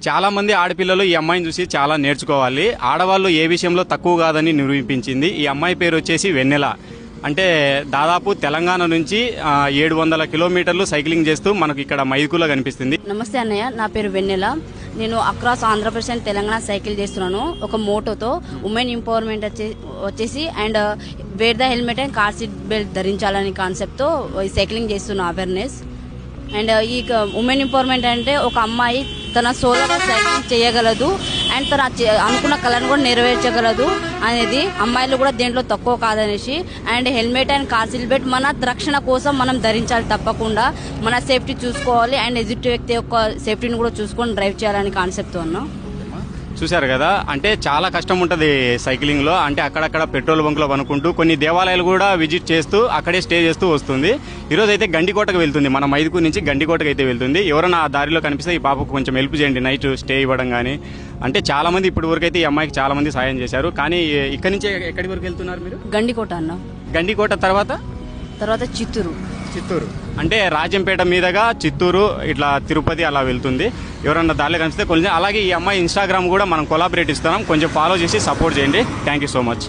చాలా మంది ఆడపిల్లలు ఈ అమ్మాయిని చూసి చాలా నేర్చుకోవాలి. ఆడవాళ్ళు ఏ విషయంలో తక్కువ కాదని నిరూపించింది. ఈ అమ్మాయి పేరు వచ్చేసి వెన్నెల. అంటే దాదాపు తెలంగాణ నుంచి 700 కిలోమీటర్లు సైక్లింగ్ చేస్తూ మనకు ఇక్కడ మైదుకులో కనిపిస్తుంది. నమస్తే అన్నయ్య, నా పేరు వెన్నెల. నేను across Andhra Pradesh and Telangana cycle చేస్తున్నాను ఒక మోటోతో. ఉమెన్ ఎంపవర్మెంట్ వచ్చేసి and wear the helmet and car seat belt ధరించాలని కాన్సెప్ట్తో ఈ సైక్లింగ్ చేస్తున్న అవేర్నెస్. అండ్ ఈ ఉమెన్ ఎంపవర్మెంట్ అంటే ఒక అమ్మాయి తన సోలోగా సైక్లింగ్ చేయగలదు అండ్ తన అనుకున్న కళను కూడా నెరవేర్చగలదు అనేది, అమ్మాయిలు కూడా దేంట్లో తక్కువ కాదనేసి. And helmet and car seat belt మన రక్షణ కోసం మనం ధరించాలి తప్పకుండా. మన సేఫ్టీ చూసుకోవాలి అండ్ ఎదుటి వ్యక్తి యొక్క సేఫ్టీని కూడా చూసుకొని డ్రైవ్ చేయాలని కాన్సెప్ట్తో ఉన్నాం. చూశారు కదా, అంటే చాలా కష్టం ఉంటుంది సైక్లింగ్లో. అంటే అక్కడక్కడ పెట్రోల్ బంకులో అనుకుంటూ కొన్ని దేవాలయాలు కూడా విజిట్ చేస్తూ అక్కడే స్టే చేస్తూ వస్తుంది. ఈరోజు అయితే గండికోటకు వెళ్తుంది, మన మైదుకూరు నుంచి గండికోటకు అయితే వెళ్తుంది. ఎవరైనా ఆ దారిలో కనిపిస్తే ఈ పాపకు కొంచెం హెల్ప్ చేయండి, నైట్ స్టే ఇవ్వడం కానీ. అంటే చాలా మంది ఇప్పటి వరకు అయితే ఈ అమ్మాయికి చాలా మంది సాయం చేశారు. కానీ ఇక్కడి నుంచి ఎక్కడి వరకు వెళ్తున్నారు మీరు? గండికోట అన్న. గండికోట తర్వాత చిత్తూరు. అంటే రాజంపేట మీదుగా చిత్తూరు, ఇట్లా తిరుపతి అలా వెళ్తుంది. ఎవరన్నా దారిలో కనిపిస్తే కొంచెం. అలాగే ఈ అమ్మాయి ఇన్స్టాగ్రామ్ కూడా మనం కొలాబరేట్ ఇస్తున్నాం, కొంచెం ఫాలో చేసి సపోర్ట్ చేయండి. Thank you so much.